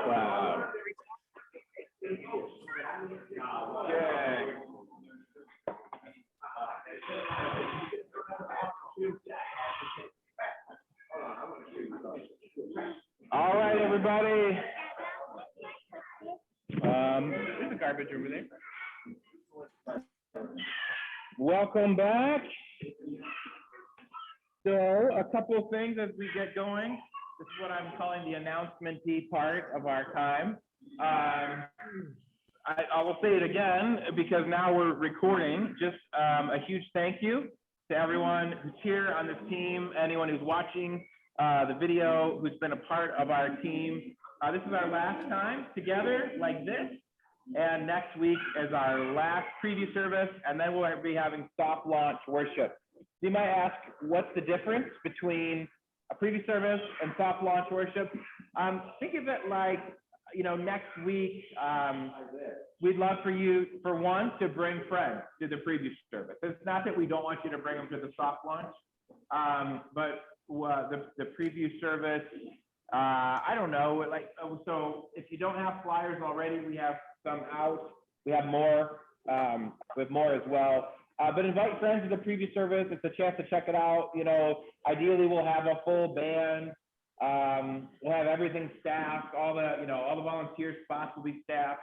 Wow. Okay. All right, everybody. There's a garbage over there. Welcome back. So a couple of things as we get going. This is what I'm calling the announcementy part of our time. I will say it again because now we're recording. Just a huge thank you to everyone who's here on this team, anyone who's watching the video, who's been a part of our team. This is our last time together like this. And next week is our last preview service, and then we'll be having soft launch worship. You might ask, what's the difference between a preview service and soft launch worship? Think of it like, you know, next week, we'd love for you, for one, to bring friends to the preview service. It's not that we don't want you to bring them to the soft launch, but the preview service, I don't know, like, so if you don't have flyers already, we have some out, we have more, with more as well. But invite friends to the preview service. It's a chance to check it out. You know, ideally we'll have a full band. We'll have everything staffed. All the, you know, all the volunteer spots will be staffed.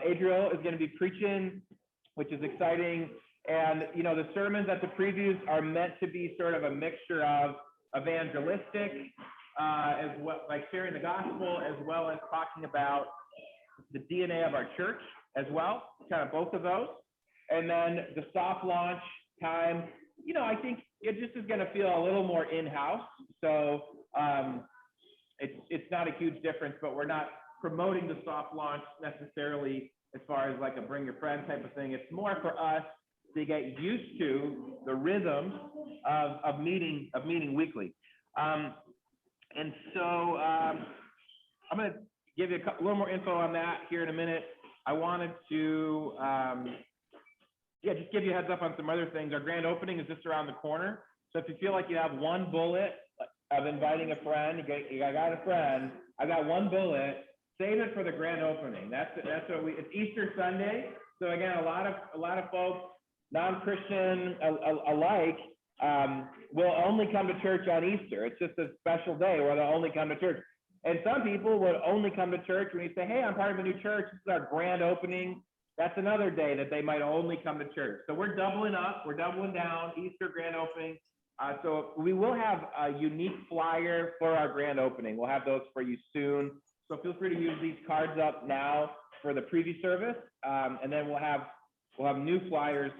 Adriel is going to be preaching, which is exciting. And, you know, the sermons at the previews are meant to be sort of a mixture of evangelistic, as well, like sharing the gospel, as well as talking about the DNA of our church as well, kind of both of those. And then the soft launch time, you know, I think it just is going to feel a little more in-house. So it's not a huge difference, but we're not promoting the soft launch necessarily as far as like a bring your friend type of thing. It's more for us to get used to the rhythm of meeting weekly. And so I'm going to give you a little more info on that here in a minute. I wanted to, just give you a heads up on some other things. Our grand opening is just around the corner. So if you feel like you have one bullet of inviting a friend, you got a friend, I got one bullet, save it for the grand opening. That's what it's Easter Sunday. So again, a lot of folks, non-Christian alike, will only come to church on Easter. It's just a special day where they'll only come to church. And some people would only come to church when you say, hey, I'm part of a new church. This is our grand opening. That's another day that they might only come to church. So we're doubling up. We're doubling down. Easter grand opening. So we will have a unique flyer for our grand opening. We'll have those for you soon. So feel free to use these cards up now for the preview service. And then we'll have new flyers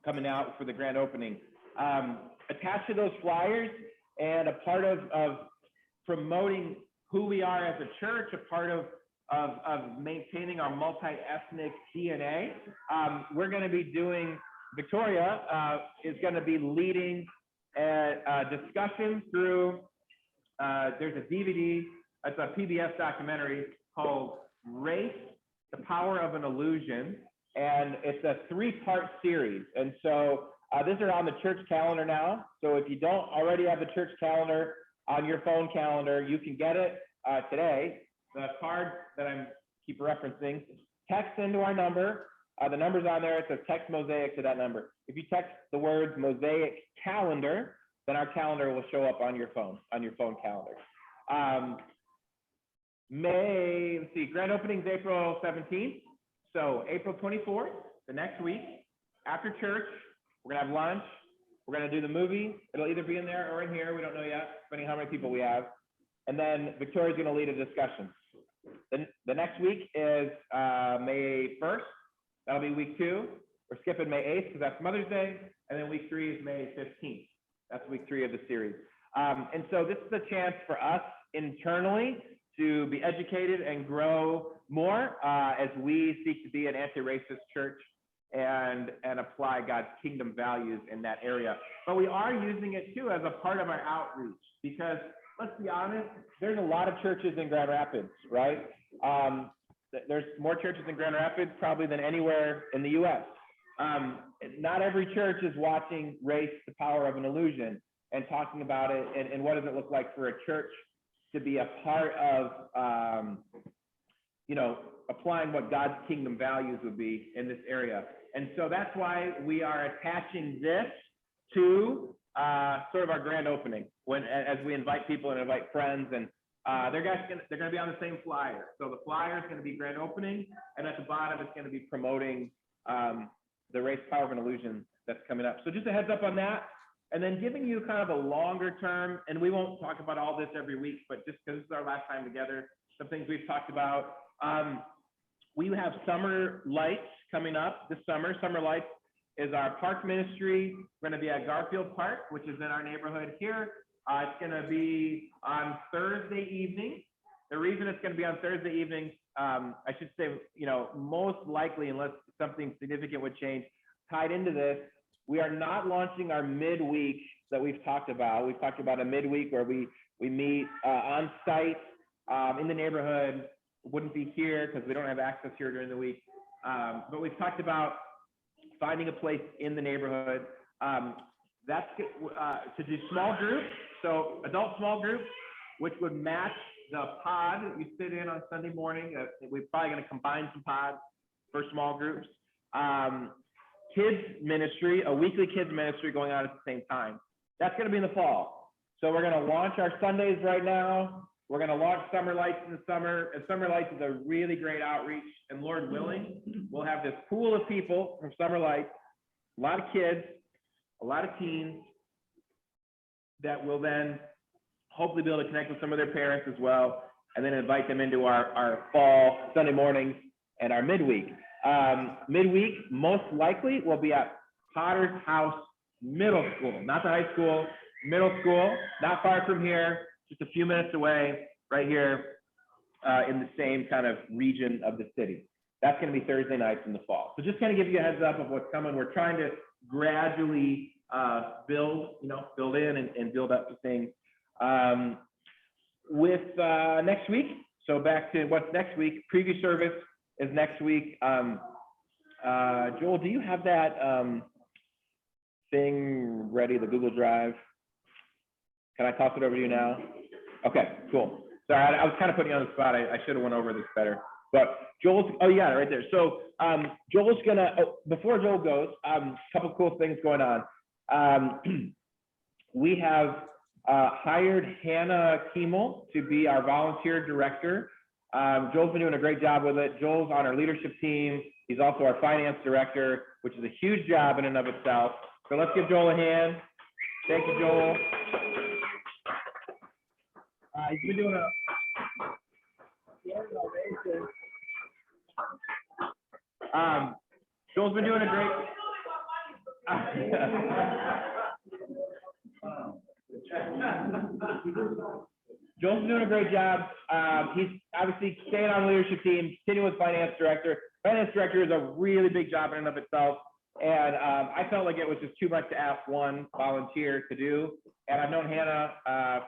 coming out for the grand opening. Attached to those flyers and a part of promoting who we are as a church, a part of maintaining our multi-ethnic DNA. We're going to be doing, Victoria is going to be leading a discussion through, there's a DVD, it's a PBS documentary called Race, the Power of an Illusion. And it's a 3-part series. And so this is on the church calendar now. So if you don't already have the church calendar on your phone calendar, you can get it today. The card that I keep referencing, text into our number. The number's on there. It says text Mosaic to that number. If you text the words Mosaic calendar, then our calendar will show up on your phone calendar. Let's see, grand opening is April 17th. So April 24th, the next week, after church, we're gonna have lunch. We're gonna do the movie. It'll either be in there or in here. We don't know yet, depending how many people we have. And then Victoria's gonna lead a discussion. The next week is May 1st. That'll be week 2. We're skipping May 8th because that's Mother's Day. And then week 3 is May 15th. That's week 3 of the series. And so this is a chance for us internally to be educated and grow more as we seek to be an anti-racist church and apply God's kingdom values in that area. But we are using it too as a part of our outreach because let's be honest, there's a lot of churches in Grand Rapids, right? There's more churches in Grand Rapids probably than anywhere in the US. Not every church is watching Race, the Power of an Illusion and talking about it and what does it look like for a church to be a part of applying what God's kingdom values would be in this area. And so that's why we are attaching this to sort of our grand opening as we invite people and invite friends, and they're going to be on the same flyer. So the flyer is going to be grand opening, and at the bottom it's going to be promoting the race Power of an Illusion that's coming up. So just a heads up on that, and then giving you kind of a longer term, and we won't talk about all this every week, but just because this is our last time together, some things we've talked about. We have Summer Lights coming up this summer. Summer Lights is our park ministry. We're going to be at Garfield Park, which is in our neighborhood here. It's going to be on Thursday evening. The reason it's going to be on Thursday evening, I should say, most likely, unless something significant would change, tied into this, we are not launching our midweek that we've talked about. We've talked about a midweek where we meet on site in the neighborhood. Wouldn't be here because we don't have access here during the week. But we've talked about finding a place in the neighborhood. That's to do small groups, so adult small groups, which would match the pod that you sit in on Sunday morning. We're probably going to combine some pods for small groups. Kids ministry, a weekly kids ministry going on at the same time. That's going to be in the fall. So we're going to launch our Sundays right now. We're going to launch Summer Lights in the summer, and Summer Lights is a really great outreach, and Lord willing, we'll have this pool of people from Summer Lights, a lot of kids, a lot of teens, that will then hopefully be able to connect with some of their parents as well, and then invite them into our fall Sunday mornings and our midweek. Midweek, most likely, will be at Potter's House Middle School, not the high school, middle school, not far from here, just a few minutes away, right here in the same kind of region of the city. That's going to be Thursday nights in the fall. So just kind of give you a heads up of what's coming. We're trying to gradually build in and build up to things. With next week, so back to what's next week, preview service is next week. Joel, do you have that thing ready, the Google Drive? Can I toss it over to you now? Okay, cool. Sorry, I was kind of putting you on the spot. I should have went over this better. But Joel's, oh yeah, right there. So Joel's gonna, before Joel goes, a couple cool things going on. We have hired Hannah Kiemel to be our volunteer director. Joel's been doing a great job with it. Joel's on our leadership team. He's also our finance director, which is a huge job in and of itself. So let's give Joel a hand. Thank you, Joel. He's been doing a Joel's been doing a great Joel's doing a great job. He's obviously staying on the leadership team, continuing with finance director. Finance director is a really big job in and of itself. And I felt like it was just too much to ask one volunteer to do. And I've known Hannah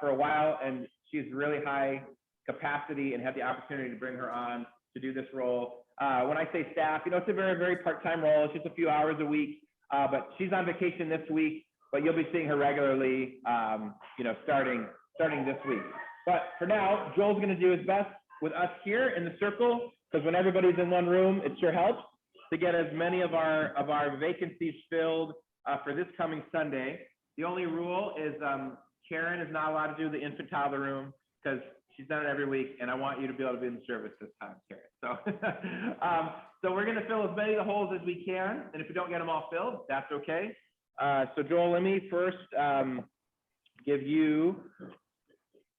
for a while, and she's really high capacity and had the opportunity to bring her on to do this role. When I say staff, it's a very, very part-time role. It's just a few hours a week, but she's on vacation this week, but you'll be seeing her regularly, starting this week. But for now, Joel's going to do his best with us here in the circle, because when everybody's in one room, it sure helps to get as many of our vacancies filled for this coming Sunday. The only rule is Karen is not allowed to do the infant toddler room, because she's done it every week, and I want you to be able to be in the service this time, Karen. So, so we're going to fill as many of the holes as we can, and if we don't get them all filled, that's okay. So Joel, let me first give you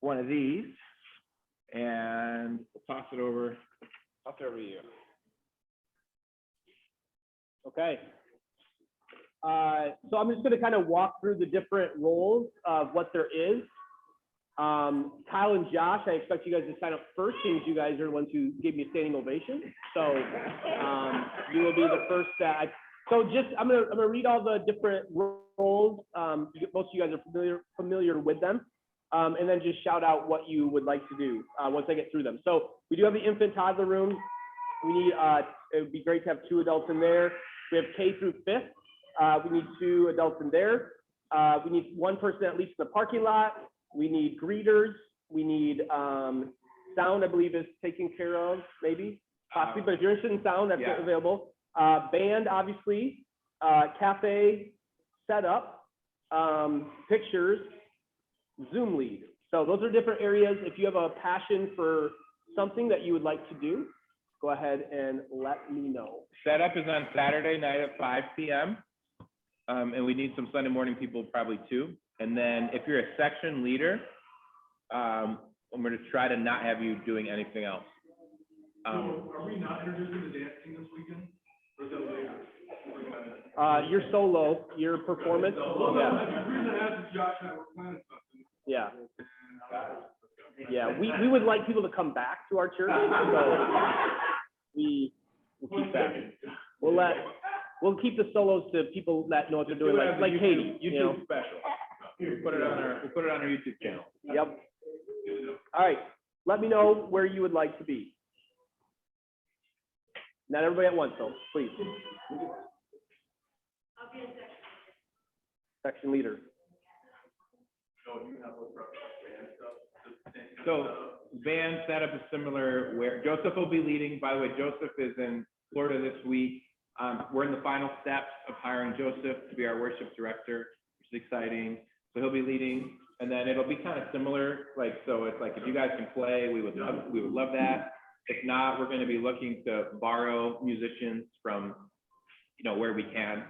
one of these, and we'll toss it over to you. Okay. So I'm just going to kind of walk through the different roles of what there is. Kyle and Josh, I expect you guys to sign up first, since you guys are the ones who gave me a standing ovation. So you will be the first. So just I'm gonna read all the different roles. Most of you guys are familiar with them, and then just shout out what you would like to do once I get through them. So we do have the infant toddler room. We need it would be great to have 2 adults in there. We have K through 5th. We need 2 adults in there. We need 1 person at least in the parking lot. We need greeters. We need sound, I believe, is taken care of, maybe, possibly, but if you're interested in sound, that's Yeah. available. Band, obviously, cafe, setup, pictures, Zoom lead. So those are different areas. If you have a passion for something that you would like to do, go ahead and let me know. Setup is on Saturday night at 5 p.m. And we need some Sunday morning people probably too. And then if you're a section leader, I'm going to try to not have you doing anything else. Are we not introducing the dance team this weekend? Or is that later? Your solo, your performance, The yeah, reason I asked is Josh and I were planning something. yeah. And Yeah, we would like people to come back to our church, so we'll keep that. We'll keep the solos to people that know what they're doing, like Katie, you know? YouTube special. We'll put it on our YouTube channel. Yep. All right, let me know where you would like to be. Not everybody at once, though, please. Section leader. So band setup is similar where Joseph will be leading. By the way, Joseph is in Florida this week. We're in the final steps of hiring Joseph to be our worship director, which is exciting. So he'll be leading, and then it'll be kind of similar. So it's like, if you guys can play, we would love that. If not, we're going to be looking to borrow musicians from, where we can.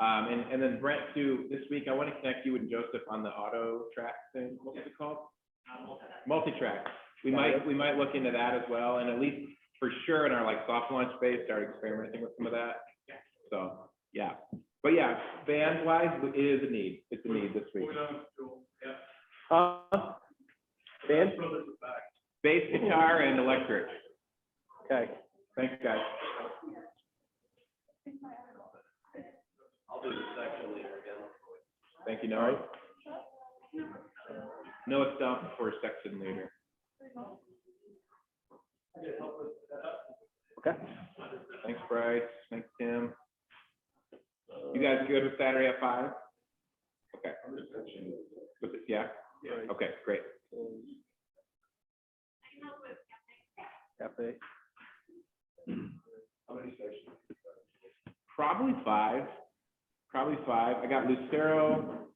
And then Brent too, this week, I want to connect you and Joseph on the auto track thing. What was it called? Multi-track. We might look into that as well, and at least for sure in our soft launch phase, start experimenting with some of that. So yeah, but yeah, band wise, it is a need. It's a need this week. Band? Bass guitar and electric. Okay. Thanks, guys. I'll do the section leader again. Thank you, Noah. Noah Stump for section leader. Okay. Thanks, Bryce. Thanks, Tim. You guys good with Saturday at 5? Okay. With it, yeah? Okay, great. Cafe. How many sections? Probably 5. I got Lucero,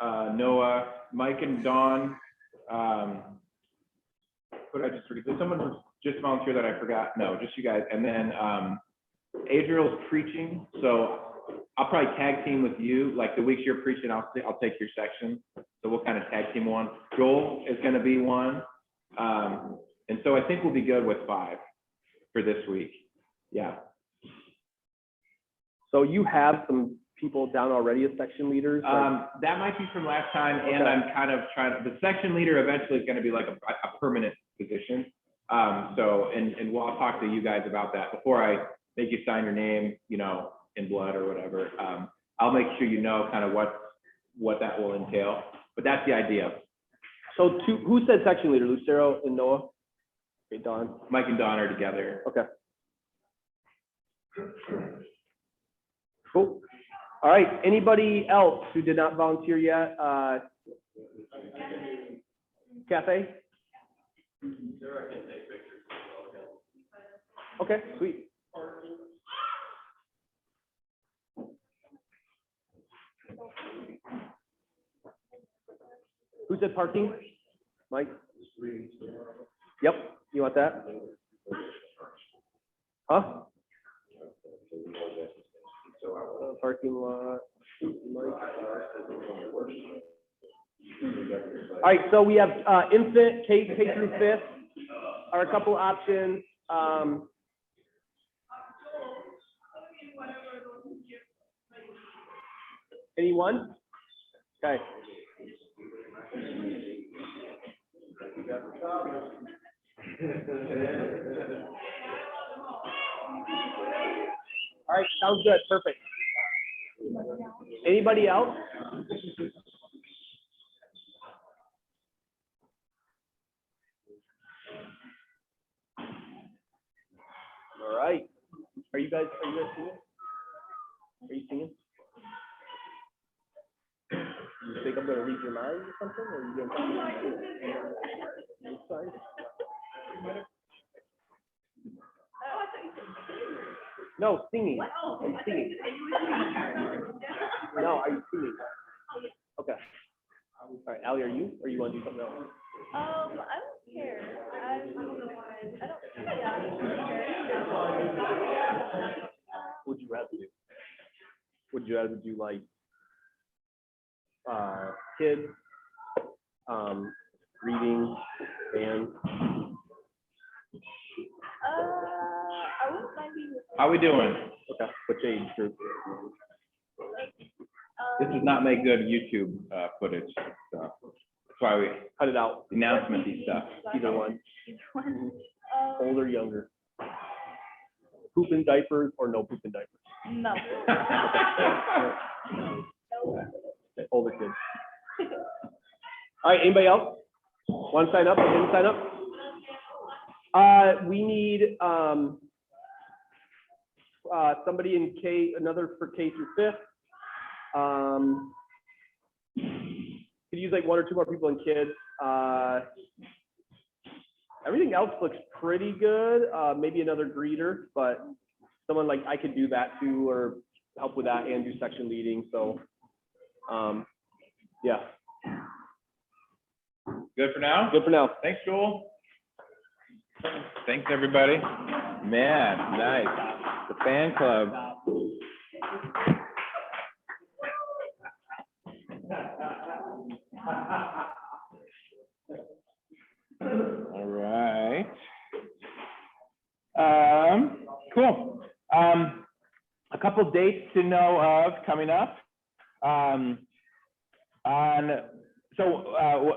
Noah, Mike and Dawn. What did I just forget? Did someone just volunteer that I forgot? No, just you guys. And then Adriel's preaching, so I'll probably tag team with you. Like the weeks you're preaching, I'll take your section. So we'll kind of tag team one. Joel is going to be one. And so I think we'll be good with 5 for this week. Yeah. So you have some people down already as section leaders? That might be from last time, and I'm kind of trying to, the section leader eventually is going to be like a permanent position. And I'll talk to you guys about that before I make you sign your name, in blood or whatever. I'll make sure you know kind of what that will entail, but that's the idea. So who said section leader? Lucero and Noah? Okay, Don. Mike and Don are together. Okay. Cool. All right, anybody else who did not volunteer yet? Cafe? Okay, sweet. Who said parking? Mike? Yep, you want that? Huh? Parking lot. All right, so we have infant, K through 5th are a couple options. Anyone? Okay. All right, sounds good, perfect. Anybody else? All right. Are you guys singing? Are you singing? You think I'm gonna read your mind or something? Or are you gonna? It's fine. No, singing. I'm singing. No, are you singing? Okay. All right, Allie, are you, or you want to do something else? I don't care. I don't, yeah. What would you rather do? Would you rather do like, kids, reading, band? I wouldn't mind being with. How we doing? Okay, which age group? This does not make good YouTube footage, so that's why we Cut it out, announcementy stuff. either one, Um, old or younger. Poop in diapers or no poop in diapers? no. Okay, older kids. All right, anybody else? Want to sign up or didn't sign up? We need, somebody in K, another for K through 5th. Could use like 1 or 2 more people in kids. Everything else looks pretty good. Maybe another greeter, but someone like, I could do that too, or help with that and do section leading, so, yeah, Good for now? good for now. Thanks, Joel. Thanks, everybody. Man, nice. The fan club. All right. Cool. A couple dates to know of coming up.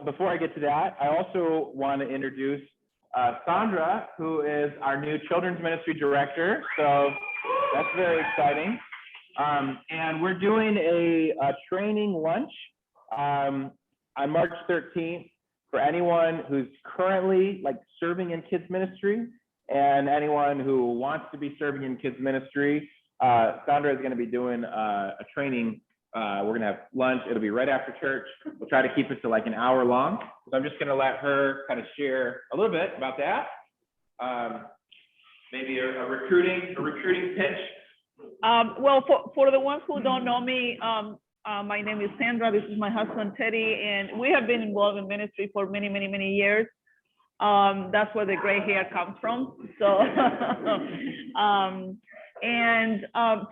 Before I get to that, I also want to introduce Sandra, who is our new children's ministry director. So that's very exciting. And we're doing a training lunch on March 13th for anyone who's currently like serving in kids ministry and anyone who wants to be serving in kids ministry. Sandra is going to be doing a training. We're going to have lunch. It'll be right after church. We'll try to keep it to like an hour long. So I'm just going to let her kind of share a little bit about that. Maybe a recruiting pitch. Well, for the ones who don't know me, my name is Sandra. This is my husband, Teddy, and we have been involved in ministry for many, many, many years. That's where the gray hair comes from. So,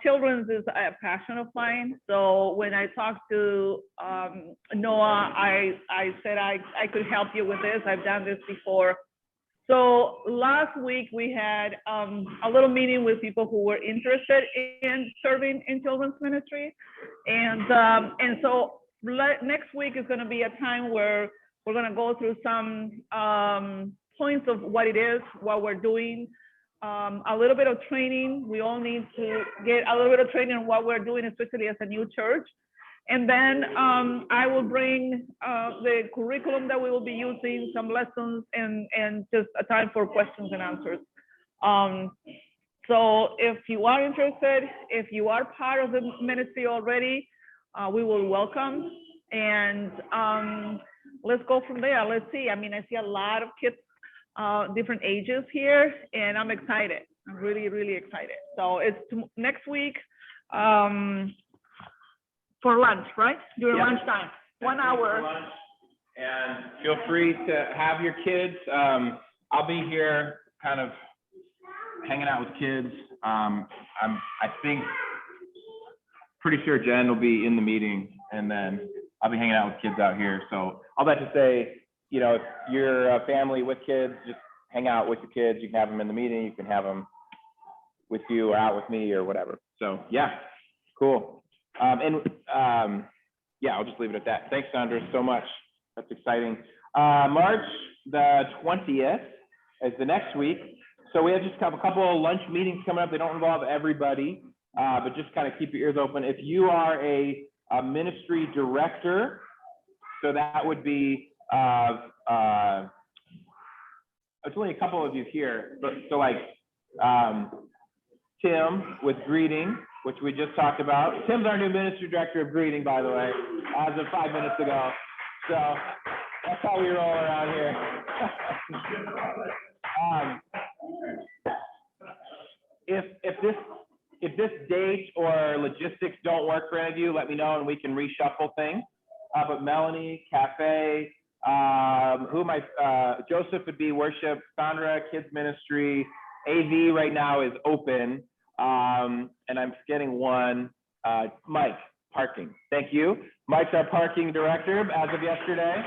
children's is a passion of mine. So when I talked to Noah, I said I could help you with this. I've done this before. So last week we had a little meeting with people who were interested in serving in children's ministry, and so next week is going to be a time where we're going to go through some points of what it is, what we're doing, a little bit of training. We all need to get a little bit of training on what we're doing, especially as a new church. And then I will bring the curriculum that we will be using, some lessons, and just a time for questions and answers. So if you are interested, if you are part of the ministry already, we will welcome. And let's go from there. Let's see. I mean, I see a lot of kids, different ages here, and I'm excited. I'm really, really excited. So it's next week. For lunch, right? During lunchtime, 1 hour. Lunch. And feel free to have your kids. I'll be here kind of hanging out with kids. I think, pretty sure Jen will be in the meeting, and then I'll be hanging out with kids out here. So all that to say, you know, if you're a family with kids, just hang out with your kids. You can have them in the meeting. You can have them with you or out with me or whatever. So yeah, cool. Yeah, I'll just leave it at that. Thanks, Sandra, so much. That's exciting. March the 20th is the next week. So we have just have a couple of lunch meetings coming up. They don't involve everybody, but just kind of keep your ears open. If you are a ministry director, so that would be, there's only a couple of you here, but so like Tim with greeting, which we just talked about. Tim's our new ministry director of greeting, by the way, as of 5 minutes ago. So that's how we roll around here. If this date or logistics don't work for any of you, let me know and we can reshuffle things. But Melanie, Cafe, who am I? Joseph would be worship, Sandra, kids ministry, AV right now is open. And I'm forgetting one, Mike, parking. Thank you. Mike's our parking director as of yesterday.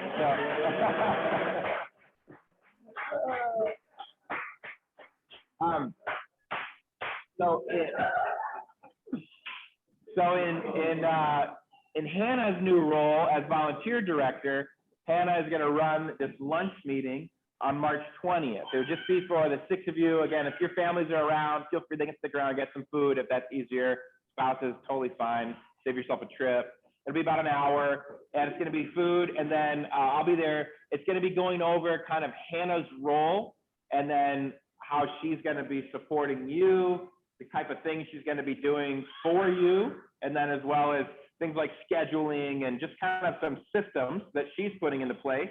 So in Hannah's new role as volunteer director, Hannah is going to run this lunch meeting on March 20th. It would just be for the 6 of you. Again, if your families are around, feel free to stick around and get some food if that's easier. Spouses, totally fine. Save yourself a trip. It'll be about an hour, and it's going to be food, and then I'll be there. It's going to be going over kind of Hannah's role, and then how she's going to be supporting you, the type of things she's going to be doing for you, and then as well as things like scheduling and just kind of some systems that she's putting into place,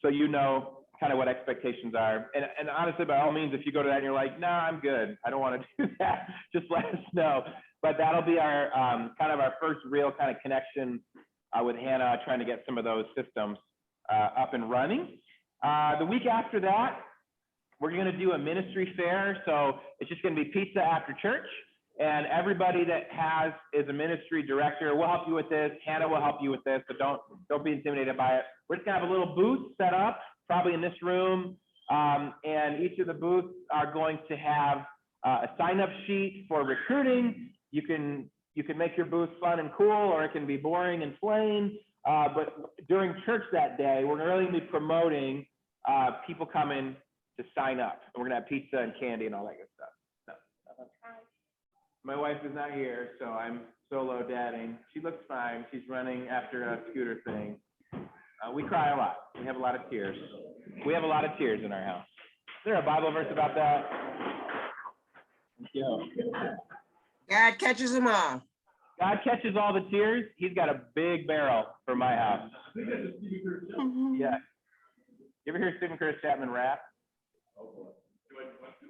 so you know kind of what expectations are. And honestly, by all means, if you go to that and you're like, nah, I'm good, I don't want to do that, just let us know. But that'll be our kind of our first real kind of connection with Hannah, trying to get some of those systems up and running. The week after that, we're going to do a ministry fair. So it's just going to be pizza after church. And everybody that is a ministry director will help you with this. Hannah will help you with this, so don't be intimidated by it. We're just going to have a little booth set up, probably in this room. And each of the booths are going to have a sign-up sheet for recruiting. You can make your booth fun and cool, or it can be boring and plain. But during church that day, we're really going to be promoting people coming to sign up. And we're going to have pizza and candy and all that good stuff. So, my wife is not here, so I'm solo dadding. She looks fine. She's running after a scooter thing. We cry a lot. We have a lot of tears. We have a lot of tears in our house. Is there a Bible verse about that? Thank you. God catches them all. God catches all the tears. He's got a big barrel for my house. Yeah. You ever hear Stephen Curtis Chapman rap?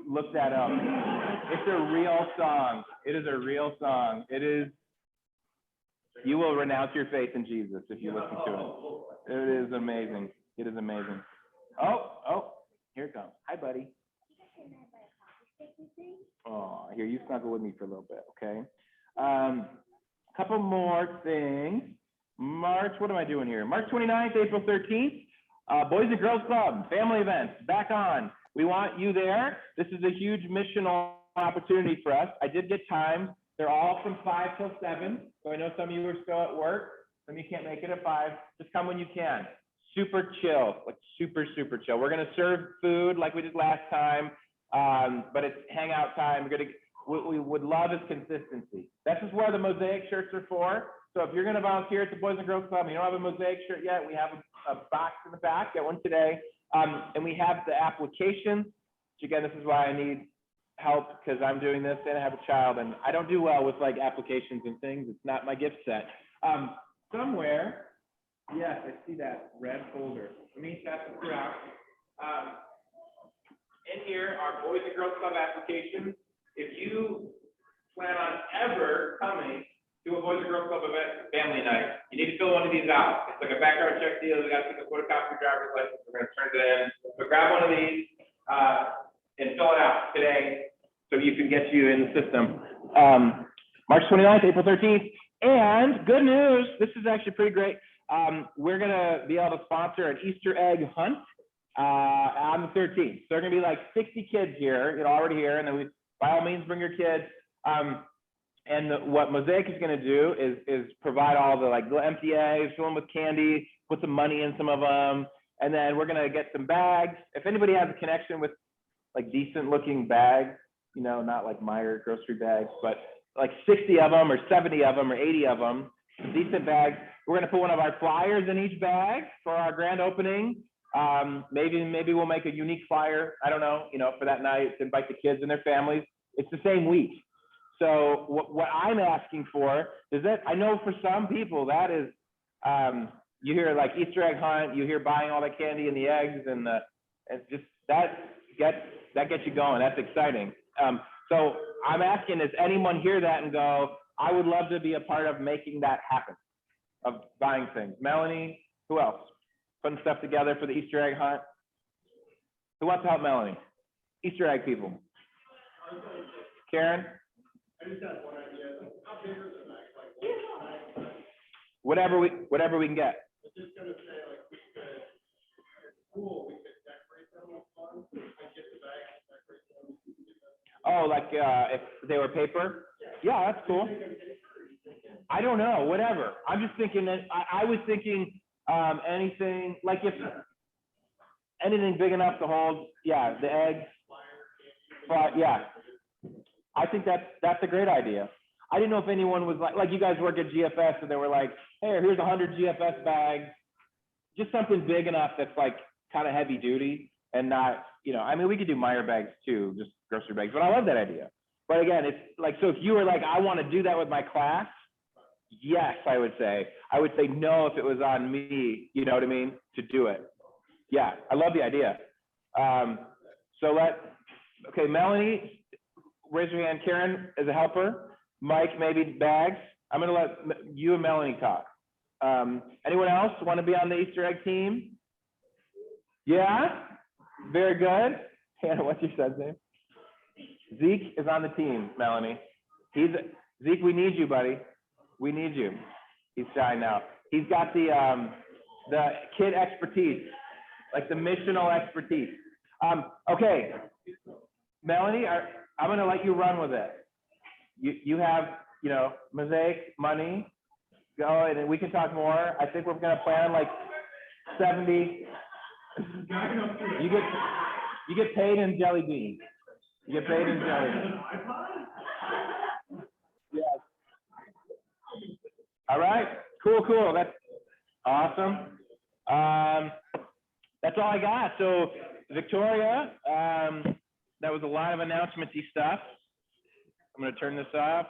Look that up. It's a real song. It is a real song. It is, you will renounce your faith in Jesus if you listen to it. It is amazing. It is amazing. Oh, here it comes. Hi, buddy. Oh, here, you snuggle with me for a little bit, okay? Couple more things. March, what am I doing here? March 29th, April 13th, Boys and Girls Club, family events, back on. We want you there. This is a huge missional opportunity for us. I did get times. They're all from 5 till 7. So I know some of you are still at work. Some of you can't make it at 5. Just come when you can. Super chill, like super, super chill. We're going to serve food like we did last time, but it's hangout time. What we would love is consistency. That's just where the Mosaic shirts are for. So if you're going to volunteer at the Boys and Girls Club and you don't have a Mosaic shirt yet, we have a box in the back. Get one today. And we have the applications, which again, this is why I need help, because I'm doing this and I have a child and I don't do well with like applications and things. It's not my gift set. Somewhere, yes, I see that red folder. Let me pass it around. In here are Boys and Girls Club applications. If you plan on ever coming to a Boys and Girls Club event, family night, you need to fill one of these out. It's like a background check deal. You got to take a photocopy of your driver's license. We're going to turn it in. So grab one of these and fill it out today so you can get you in the system. March 29th, April 13th. And good news, this is actually pretty great. We're going to be able to sponsor an Easter egg hunt on the 13th. So there are going to be like 60 kids here, already here. And then by all means, bring your kids. And what Mosaic is going to do is provide all the like little empty eggs, fill them with candy, put some money in some of them, and then we're going to get some bags. If anybody has a connection with like decent looking bags, not like Meijer grocery bags, but like 60 of them or 70 of them or 80 of them, decent bags. We're going to put one of our flyers in each bag for our grand opening. Maybe we'll make a unique flyer. I don't know, for that night to invite the kids and their families. It's the same week. So what I'm asking for is that I know for some people that is, you hear like Easter egg hunt, you hear buying all the candy and the eggs and just that that gets you going. That's exciting. So I'm asking, does anyone hear that and go, I would love to be a part of making that happen, of buying things? Melanie, who else? Putting stuff together for the Easter egg hunt? Who wants to help Melanie? Easter egg people. Karen? Whatever we can get. Oh, like if they were paper? Yeah, that's cool. I don't know, whatever. I'm just thinking that I was thinking anything, like if anything big enough to hold, yeah, the eggs. But yeah, I think that's a great idea. I didn't know if anyone was like you guys work at GFS, and they were like, hey, here's 100 GFS bags, just something big enough that's like kind of heavy duty and not, you know, I mean, we could do Meyer bags too, just grocery bags, but I love that idea. But again, it's like, so if you were like, I want to do that with my class, yes, I would say. I would say no if it was on me, you know what I mean, to do it. Yeah, I love the idea. Okay, Melanie, raise your hand. Karen is a helper. Mike, maybe bags. I'm gonna let you and Melanie talk. Anyone else want to be on the Easter egg team? Yeah, very good. Hannah, what's your son's name? Zeke is on the team, Melanie. Zeke, we need you, buddy. We need you. He's shy now. He's got the kid expertise, like the missional expertise. Okay, Melanie, I'm gonna let you run with it. You have, you know, Mosaic money. Go, and then we can talk more. I think we're gonna plan like 70. You get paid in jelly beans. You get paid in jelly beans. Yes. All right. Cool. That's awesome. That's all I got. So Victoria, that was a lot of announcement-y stuff. I'm gonna turn this off.